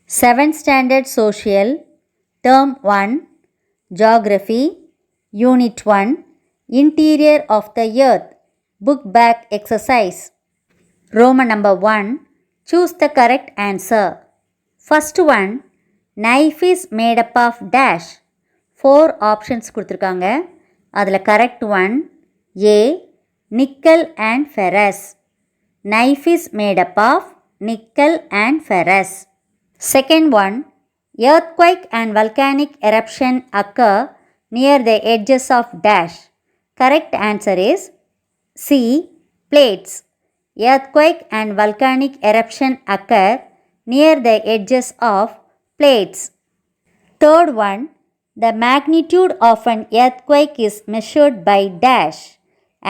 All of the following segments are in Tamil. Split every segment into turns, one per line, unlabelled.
7th Standard Social, Term 1, Geography, Unit 1, Interior of the Earth, Book Back Exercise. Roman number 1, choose the correct answer. First one, knife is made up of dash. 4 options கொடுத்துருக்காங்க. அதில் correct one, A, nickel and ferrous. Knife is made up of nickel and ferrous. Second one, earthquake and volcanic eruption occur near the edges of dash. Correct answer is C, plates. Earthquake and volcanic eruption occur near the edges of plates. Third one, the magnitude of an earthquake is measured by dash.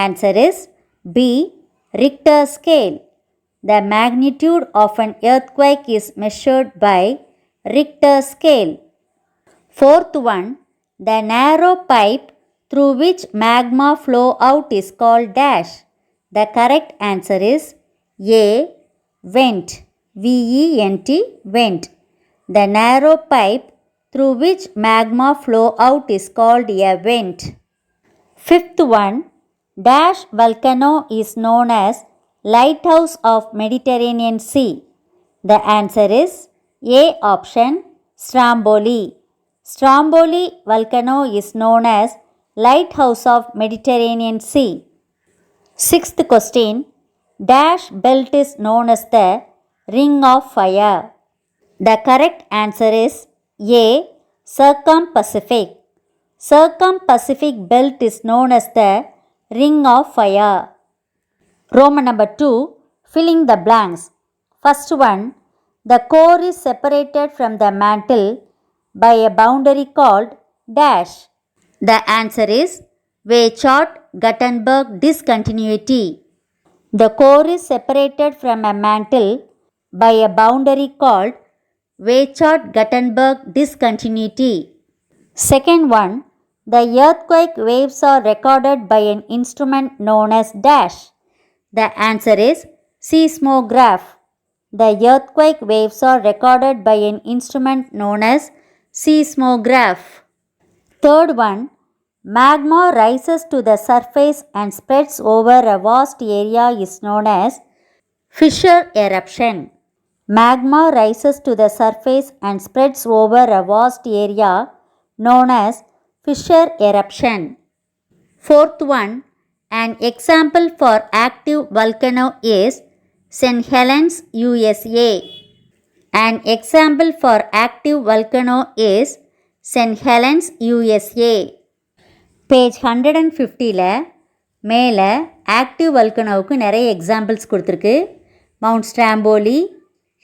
Answer is B, Richter scale. The magnitude of an earthquake is measured by Richter scale. Fourth one, the narrow pipe through which magma flow out is called dash. The correct answer is A, vent. V-E-N-T, vent. The narrow pipe through which magma flow out is called a vent. Fifth one, dash volcano is known as lighthouse of Mediterranean Sea. The answer is A option, Stromboli. Stromboli volcano is known as lighthouse of Mediterranean Sea. Sixth question, dash belt is known as the ring of fire. The correct answer is A, circum-Pacific. Circum-Pacific belt is known as the ring of fire. Roman number 2, filling the blanks. First one, the core is separated from the mantle by a boundary called dash. The answer is Weizsäcker-Gutenberg discontinuity. The core is separated from a mantle by a boundary called Weizsäcker-Gutenberg discontinuity. Second one, the earthquake waves are recorded by an instrument known as dash. The answer is seismograph. The earthquake waves are recorded by an instrument known as seismograph. Third one, magma rises to the surface and spreads over a vast area is known as fissure eruption. Magma rises to the surface and spreads over a vast area known as fissure eruption. Fourth one, an example for active volcano is St. Helens, USA. An example for active volcano is St. Helens, USA. Page 150ல மேலே ஆக்டிவ் வல்கனோவுக்கு நிறைய எக்ஸாம்பிள்ஸ் கொடுத்துருக்கு. மவுண்ட் ஸ்ட்ராம்போலி,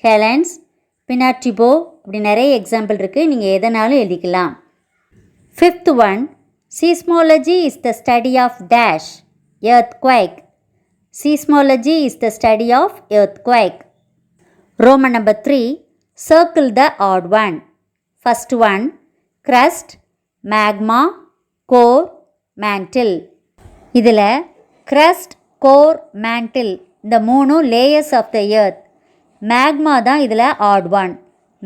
ஹெலன்ஸ், பினாட்டிபோ இப்படி நிறைய எக்ஸாம்பிள் இருக்குது. நீங்கள் எதனாலும் எழுதிக்கலாம். Fifth one, seismology is the study of dash, earthquake. Seismology is the study of earthquake. Roman number 3, circle the odd one. First one, crust, magma, core, mantle. இதில் crust, core, mantle இந்த மூணும் layers of the earth. Magma தான் இதில் ஆட் ஒன்.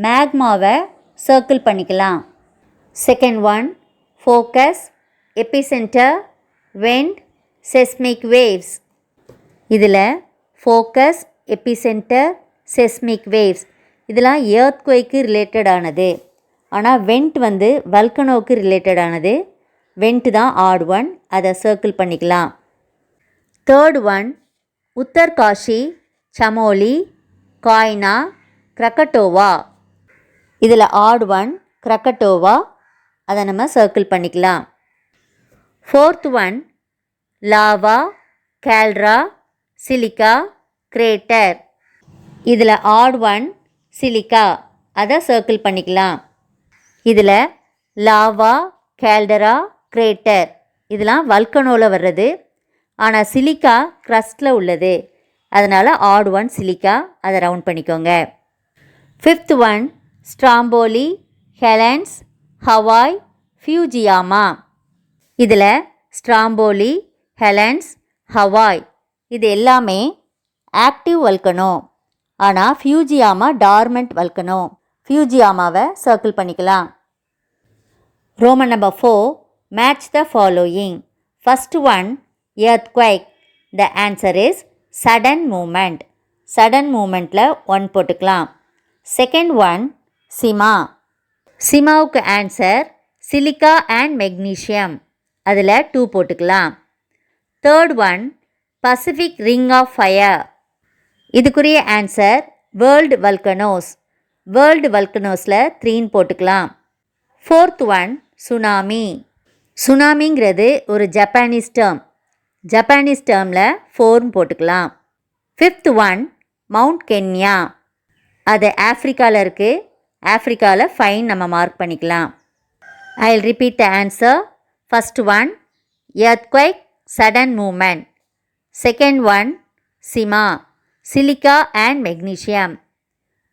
மேக்மாவை சர்க்கிள் பண்ணிக்கலாம். Second one, focus, epicentre, vent, seismic waves. இதில் ஃபோக்கஸ், எபிசென்டர், செஸ்மிக் வேவ்ஸ் இதெல்லாம் எர்த்குவேக்கு ரிலேட்டடானது. ஆனால் வெண்ட் வந்து வல்கனோவுக்கு ரிலேட்டடானது. வெண்ட் தான் ஆட் ஒன், அதை சர்க்கிள் பண்ணிக்கலாம். Third one, Uttarkashi, Chamoli, Koyna, Krakatoa. இதில் ஆட் ஒன் கிரக்கட்டோவா, அதை நம்ம சர்க்கிள் பண்ணிக்கலாம். Fourth one, lava, caldera, silica, crater. இதில் ஆட் ஒன் சிலிக்கா, அதை சர்க்கிள் பண்ணிக்கலாம். இதில் லாவா, கேல்டரா, கிரேட்டர் இதெல்லாம் வல்கனோவில் வர்றது. ஆனால் சிலிக்கா க்ரஸ்டில் உள்ளது. அதனால் ஆட் ஒன் சிலிக்கா, அதை ரவுண்ட் பண்ணிக்கோங்க. Fifth one, Stromboli, Helens, Hawaii, Fujiyama. இதில் ஸ்ட்ராம்போலி, ஹெலன்ஸ், ஹவாய் இது எல்லாமே ஆக்டிவ் வல்கனோ. ஆனால் ஃபியூஜியாமா டார்மெண்ட் வல்கனோ. ஃபியூஜியாமாவை சர்க்கிள் பண்ணிக்கலாம். Roman number 4, match the following. First one earthquake. The answer is sudden movement. Sudden மூமெண்ட்டில் 1 போட்டுக்கலாம். Second one sima. சிமாவுக்கு ஆன்சர் சிலிக்கா அண்ட் மெக்னீஷியம், அதில் 2 போட்டுக்கலாம். Third one Pacific ring of fire. இதுக்குரிய ஆன்சர் வேர்ல்டு வல்கனோஸ். வேர்ல்டு வல்கனோஸில் 3 போட்டுக்கலாம். Fourth one tsunami. சுனாமிங்கிறது ஒரு ஜப்பானீஸ் டேர்ம். ஜப்பானீஸ் டேர்மில் 4 போட்டுக்கலாம். Fifth one Mount Kenya. அது ஆஃப்ரிக்காவில் இருக்குது. ஆஃப்ரிக்காவில் 5 நம்ம மார்க் பண்ணிக்கலாம். I will repeat the answer. First one earthquake, sudden movement. Second one sima, silica and magnesium.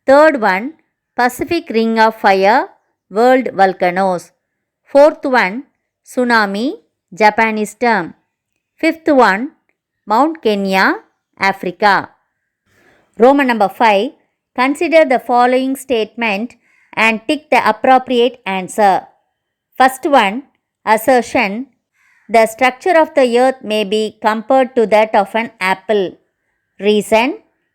Third one Pacific ring of fire, world volcanoes. Fourth one tsunami, Japanese term. Fifth one Mount Kenya, Africa. Roman number 5, consider the following statement and tick the appropriate answer. First one, assertion, the structure of the earth may be compared to that of an apple. Reason,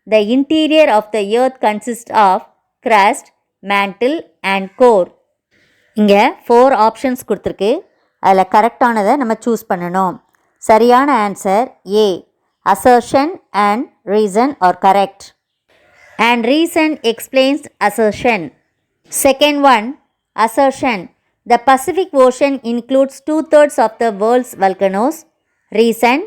the interior of the earth consists of crust, mantle and core. இங்கே 4 ஆப்ஷன்ஸ் கொடுத்துருக்கு. அதில் கரெக்டானதை நம்ம சூஸ் பண்ணணும். சரியான answer A. Assertion and reason are correct. And reason explains assertion. Second one, assertion. The Pacific Ocean includes 2/3 of the world's volcanoes. Reason,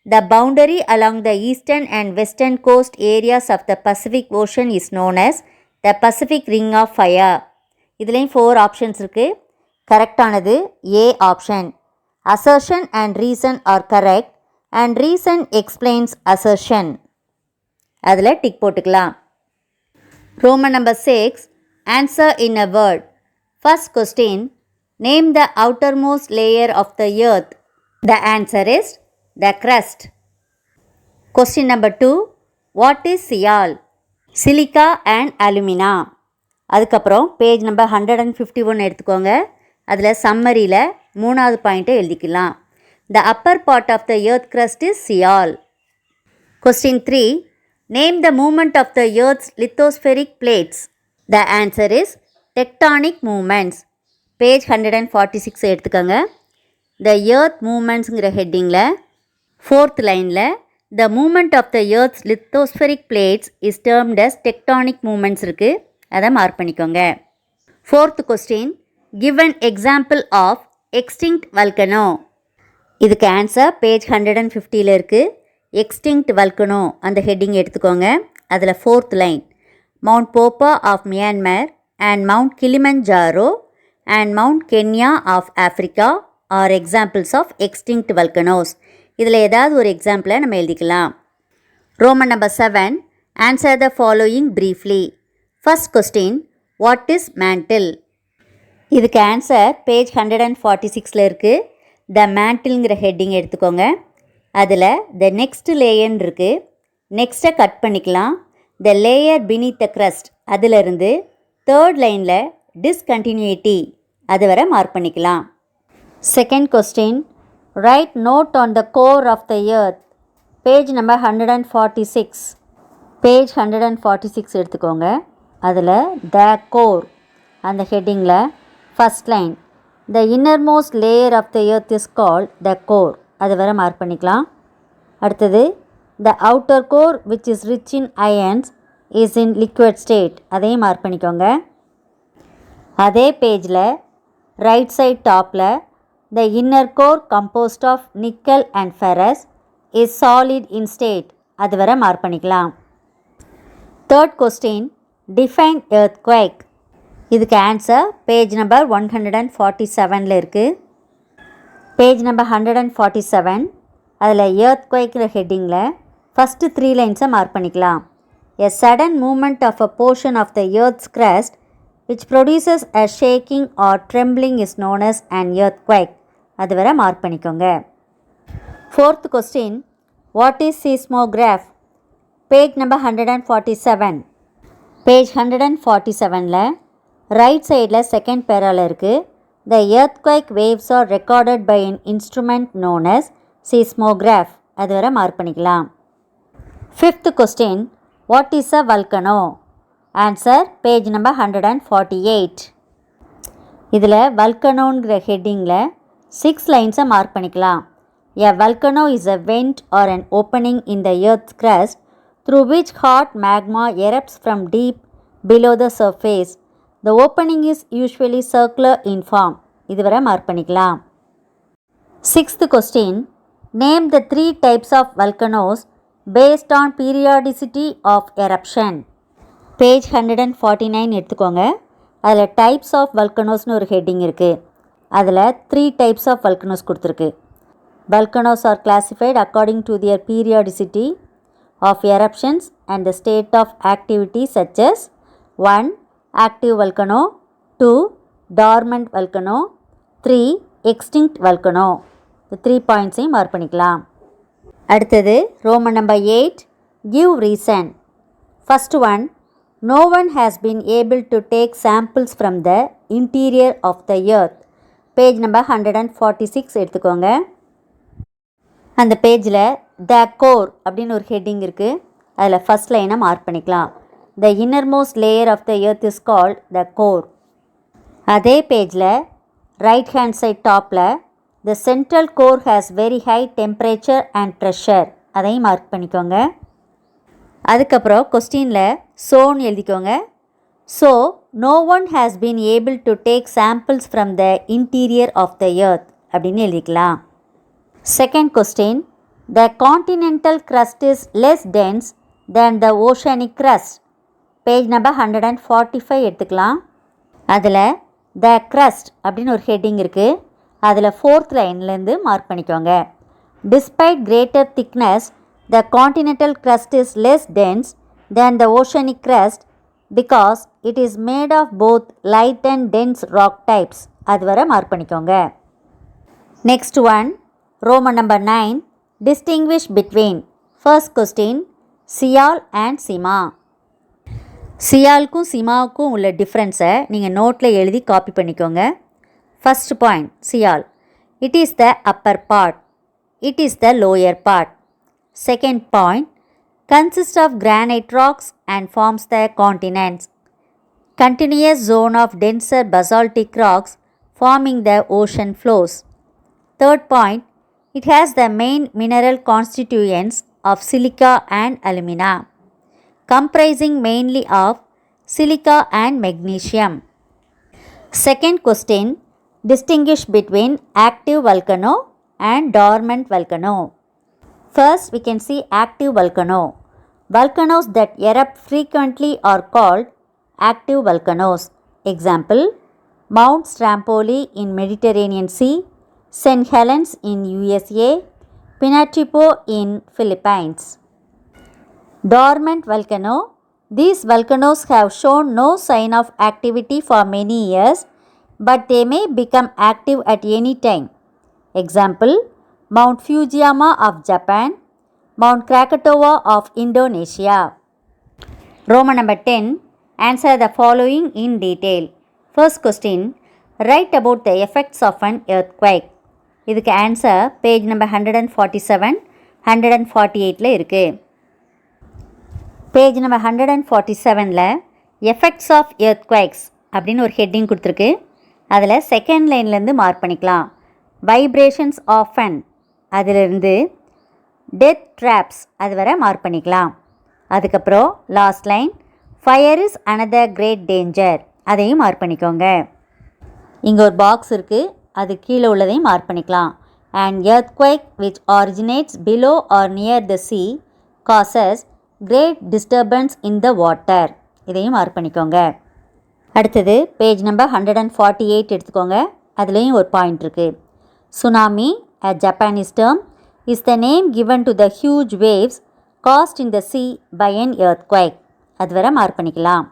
the boundary along the eastern and western coast areas of the Pacific Ocean is known as the Pacific Ring of Fire. இதுலேயும் 4 ஆப்ஷன்ஸ் இருக்குது. கரெக்டானது A option. Assertion and reason are correct. And reason explains assertion. அதில் டிக் போட்டுக்கலாம். Roman number 6, answer in a word. First question, name the outermost layer of the earth. The answer is the crust. Question number 2, what is sial? Silica and alumina. அதுக்கப்புறம் பேஜ் நம்பர் 151 எடுத்துக்கோங்க. அதில் சம்மரியில் 3வது பாயிண்ட்டை எழுதிக்கலாம். The upper part of the earth crust is sial. Question 3, name the movement of the earth's lithospheric plates. The answer is tectonic movements. Page 146 எடுத்துக்கோங்க. The earth movementsங்கிற ஹெட்டிங்கில் 4th லைனில் the movement of the earth's lithospheric plates is termed as tectonic movements இருக்குது. அதை மார்க் பண்ணிக்கோங்க. 4th question, give an example of extinct volcano. இதுக்கு ஆன்சர் பேஜ் 150 இருக்குது. எக்ஸ்டிங்க்ட் வல்கனோ அந்த ஹெட்டிங் எடுத்துக்கோங்க. அதில் 4th line, Mount Popa of Myanmar and Mount Kilimanjaro and Mount Kenya of Africa are examples of extinct volcanoes. இதில் ஏதாவது ஒரு எக்ஸாம்பிளை நம்ம எழுதிக்கலாம். Roman number 7, answer the following briefly. First question, what is mantle? இதுக்கு ஆன்சர் பேஜ் 146 இருக்குது. த மேண்டில்ங்கிற ஹெட்டிங் எடுத்துக்கோங்க. அதில் த நெக்ஸ்ட் லேயர்னு இருக்குது. நெக்ஸ்ட்டை கட் பண்ணிக்கலாம். The layer beneath the crust, அதிலிருந்து 3rd லைனில் டிஸ்கண்டினியூட்டி அது வரை மார்க் பண்ணிக்கலாம். Second question, right note on the core of the earth. Page number 146. Page 146 எடுத்துக்கோங்க. அதில் த கோர் அந்த ஹெட்டிங்கில் first line, the innermost layer of the earth is called the core. அது வரை மார்க் பண்ணிக்கலாம். அடுத்தது the outer core which is rich in ions is in liquid state. அதையும் மார்க் பண்ணிக்கோங்க. அதே பேஜில் ரைட் சைட் டாப்பில் the inner core composed of nickel and ferrous is solid in state. அது வரை மார்க் பண்ணிக்கலாம். Third question, define earthquake. இதுக்கு ஆன்சர் பேஜ் நம்பர் 147 இருக்குது. பேஜ் நம்பர் 147 அதில் earthquakeங்கிற ஹெட்டிங்கில் ஃபஸ்ட்டு 3 லைன்ஸை மார்க் பண்ணிக்கலாம். A sudden movement of a portion of the earth's crust which produces a shaking or trembling is known as an earthquake. அது வரை மார்க் பண்ணிக்கோங்க. Fourth question, what is seismograph? Page number 147. Page 147ல் ரைட் சைடில் செகண்ட் பேரால இருக்குது. The earthquake waves are recorded by an instrument known as seismograph. அது வரை மார்க் பண்ணிக்கலாம். Fifth question, what is a volcano? Answer page number 148. இதில் வல்கனோங்கிற ஹெட்டிங்கில் 6 லைன்ஸை மார்க் பண்ணிக்கலாம். A volcano is a vent or an opening in the earth's crust through which hot magma erupts from deep below the surface. The opening is usually circular in form. இதுவரை மார்க் பண்ணிக்கலாம். Sixth question, name the 3 types of volcanoes based on periodicity of eruption. Page 149 எடுத்துக்கோங்க. அதில் டைப்ஸ் ஆஃப் வல்கனோஸ்னு ஒரு ஹெட்டிங் இருக்குது. அதில் 3 டைப்ஸ் ஆஃப் வல்கனோஸ் கொடுத்துருக்கு. Volcanoes are classified according to their periodicity of eruptions and the state of activity such as 1. Active volcano, 2. Dormant volcano, 3. Extinct volcano. The 3 points mark பண்ணிக்கலாம். அடுத்தது Roman number 8, give reason. First one, no one has been able to take samples from the interior of the earth. Page number 146 எடுத்துக்கோங்க. அந்த பேஜில் த கோர் அப்படின்னு ஒரு ஹெட்டிங் இருக்குது. அதில் ஃபஸ்ட் லைனை மார்க் பண்ணிக்கலாம். The innermost layer of the earth is called the core. அதே பேஜில் ரைட் ஹேண்ட் சைட் டாப்பில் the central core has very high temperature and pressure, அதையும் மார்க் பண்ணிக்கோங்க. அதுக்கப்புறம் கொஸ்டினில் சோன்னு எழுதிக்கோங்க. So no one has been able to take samples from the interior of the earth அப்படின்னு எழுதிக்கலாம். Second question, the continental crust is less dense than the oceanic crust. Page number 145 எடுத்துக்கலாம். அதில் the crust அப்படின்னு ஒரு ஹெட்டிங் இருக்குது. அதில் 4th லைன்லேருந்து மார்க் பண்ணிக்கோங்க. Despite greater thickness, the continental crust is less dense than the oceanic crust because it is made of both light and dense rock types. அது வரை மார்க் பண்ணிக்கோங்க. Next one, Roman number 9, distinguish between. First question, sial and sima. சியாலுக்கும் சிமாவுக்கும் உள்ள டிஃப்ரென்ஸை நீங்கள் நோட்டில் எழுதி காப்பி பண்ணிக்கோங்க. First point, sial, it is the upper part, it is the lower part. Second point, consists of granite rocks and forms the continents. Continuous zone of denser basaltic rocks forming the ocean floors. Third point, it has the main mineral constituents of silica and alumina, comprising mainly of silica and magnesium. Second question, distinguish between active volcano and dormant volcano. First, we can see active volcano. Volcanoes that erupt frequently are called active volcanoes. Example, Mount Stromboli in Mediterranean Sea, St. Helens in USA, Pinatubo in Philippines. Dormant volcano. These volcanoes have shown no sign of activity for many years, but they may become active at any time. Example, Mount Fujiyama of Japan, Mount Krakatoa of Indonesia. Roman number 10, answer the following in detail. First question, write about the effects of an earthquake. இதுக்கு ஆன்சர் பேஜ் நம்பர் 147, 148 இருக்குது. Page number 147 effects of earthquakes அப்படின்னு ஒரு ஹெட்டிங் கொடுத்துருக்கு. அதில் செகண்ட் லைன்லேருந்து மார்க் பண்ணிக்கலாம். வைப்ரேஷன்ஸ் ஆஃபன், அதிலிருந்து டெத் ட்ராப்ஸ் அது வரை மார்க் பண்ணிக்கலாம். அதுக்கப்புறம் last line, fire is another great danger, அதையும் மார்க் பண்ணிக்கோங்க. இங்கே ஒரு பாக்ஸ் இருக்குது, அது கீழே உள்ளதையும் மார்க் பண்ணிக்கலாம். And earthquake which originates below or near the sea causes great disturbance in the water, இதையும் மார்க் பண்ணிக்கோங்க. அடுத்தது பேஜ் நம்பர் 148 எடுத்துக்கோங்க. அதுலேயும் ஒரு பாயிண்ட் இருக்குது. Tsunami, a Japanese term, is the name given to the huge waves caused in the sea by an earthquake. அது வரை மார்க் பண்ணிக்கலாம்.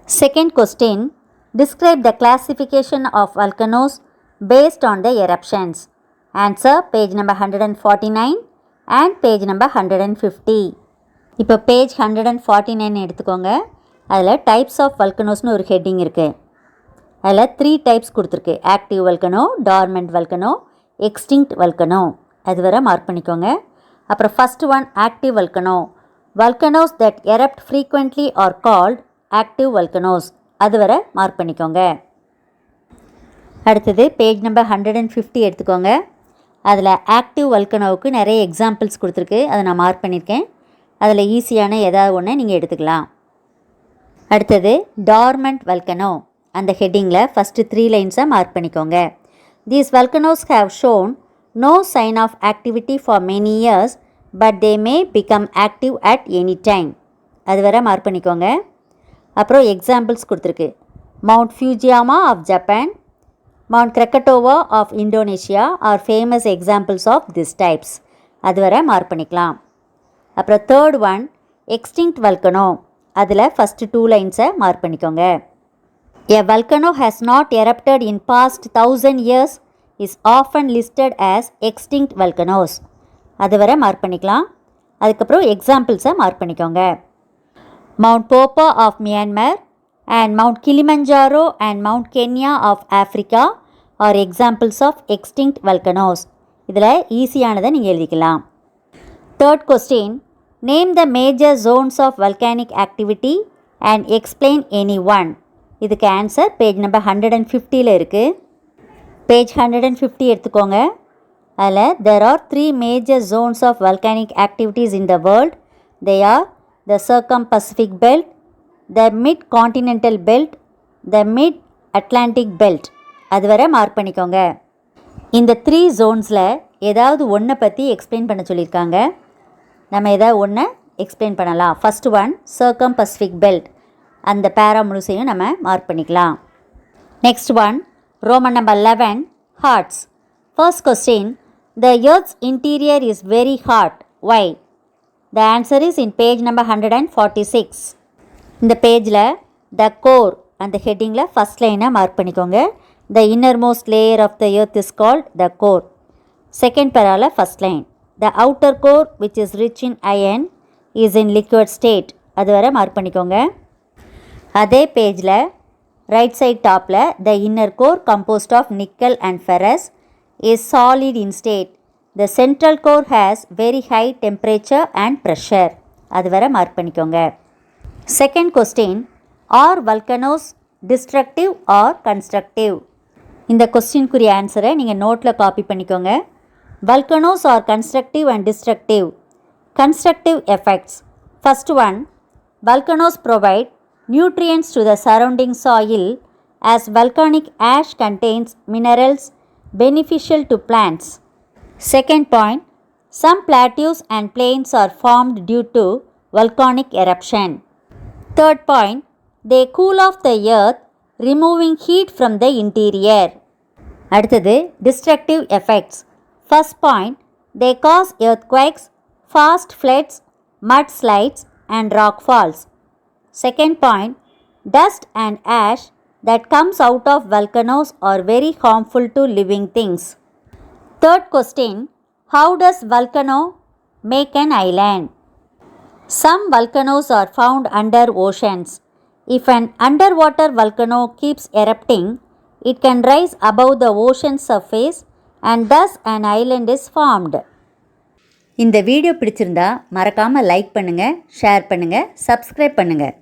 Second question, describe the classification of volcanoes based on the eruptions. Answer page number 149 and page number 150. இப்போ பேஜ் 149 எடுத்துக்கோங்க. அதில் டைப்ஸ் ஆஃப் வல்கனோஸ்னு ஒரு ஹெட்டிங் இருக்குது. அதில் 3 டைப்ஸ் கொடுத்துருக்கு. Active volcano, torment volcano, extinct volcano. அது வரை மார்க் பண்ணிக்கோங்க. அப்புறம் first one active volcano. Volcanoes that erupt frequently are called active volcanoes. அது வரை மார்க் பண்ணிக்கோங்க. அடுத்தது பேஜ் நம்பர் 150 எடுத்துக்கோங்க. அதில் ஆக்டிவ் வல்கனோவுக்கு நிறைய எக்ஸாம்பிள்ஸ் கொடுத்துருக்கு. அதை நான் மார்க் பண்ணியிருக்கேன். அதில் ஈஸியான ஏதாவது ஒன்று நீங்கள் எடுத்துக்கலாம். அடுத்தது டார்மெண்ட் வல்கனோ. அந்த ஹெட்டிங்கில் ஃபஸ்ட்டு 3 லைன்ஸை மார்க் பண்ணிக்கோங்க. These volcanoes have shown no sign of activity for many years but they may become active at any time. அது வரை மார்க் பண்ணிக்கோங்க. அப்புறம் எக்ஸாம்பிள்ஸ் கொடுத்துருக்கு. Mount Fujiyama of Japan, Mount Krakatoa of Indonesia are famous examples of this types. அது வரை மார்க் பண்ணிக்கலாம். அப்புறம் தேர்ட் ஒன் எக்ஸ்டிங்க்ட் வல்கனோ. அதில் ஃபஸ்ட்டு 2 லைன்ஸை மார்க் பண்ணிக்கோங்க. A volcano has not erupted in past 1000 years is often listed as extinct volcanoes. அது வரை மார்க் பண்ணிக்கலாம். அதுக்கப்புறம் எக்ஸாம்பிள்ஸை மார்க் பண்ணிக்கோங்க. Mount Popa of Myanmar and Mount Kilimanjaro and Mount Kenya of Africa are examples of extinct volcanoes. இதில் ஈஸியானதை நீங்கள் எழுதிக்கலாம். Third question, name the major zones of volcanic activity and explain any one. இதுக்கு ஆன்சர் பேஜ் நம்பர் 150 இருக்குது. பேஜ் 150 எடுத்துக்கோங்க. அதில் there are 3 major zones of volcanic activities in the world. They are the circum-Pacific belt, the mid-continental belt, the mid-Atlantic belt. அது வரை மார்க் பண்ணிக்கோங்க. இந்த 3 ஜோன்ஸில் ஏதாவது ஒன்றை பற்றி எக்ஸ்பிளைன் பண்ண சொல்லியிருக்காங்க. நம்ம ஏதாவது ஒன்றை எக்ஸ்பிளைன் பண்ணலாம். First one circum-Pacific belt. அந்த பேரா முழுசையும் நம்ம மார்க் பண்ணிக்கலாம். நெக்ஸ்ட் ஒன் ரோமன் நம்பர் 11 ஹார்ட்ஸ். First question, the earth's interior is very hot. Why? The answer is in page number 146. இந்த பேஜில் the core அந்த ஹெட்டிங்கில் ஃபஸ்ட் லைனை மார்க் பண்ணிக்கோங்க. The innermost layer of the earth is called the core. Second பேராவில் first line, the outer core which is rich in iron is in liquid state. அது வரை மார்க் பண்ணிக்கோங்க. அதே பேஜில் ரைட் சைட் டாப்பில் the inner core composed of nickel and ferrous is solid in state. The central core has very high temperature and pressure. அது வரை மார்க் பண்ணிக்கோங்க. Second question, are volcanoes destructive or constructive? இந்த கொஸ்டின்குரிய ஆன்சரை நீங்கள் நோட்டில் காப்பி பண்ணிக்கோங்க. Volcanoes are constructive and destructive. Constructive effects. First one, volcanoes provide nutrients to the surrounding soil as volcanic ash contains minerals beneficial to plants. Second point, some plateaus and plains are formed due to volcanic eruption. Third point, they cool off the earth, removing heat from the interior. அடுத்தது destructive effects. First point, they cause earthquakes, fast floods, mudslides and rock falls. Second point, dust and ash that comes out of volcanoes are very harmful to living things. Third question, how does volcano make an island? Some volcanoes are found under oceans. If an underwater volcano keeps erupting, it can rise above the ocean surface and thus an island is formed. இந்த வீடியோ பிடிச்சிருந்தா மறக்காமல் லைக் பண்ணுங்கள், ஷேர் பண்ணுங்கள், சப்ஸ்கிரைப் பண்ணுங்கள்.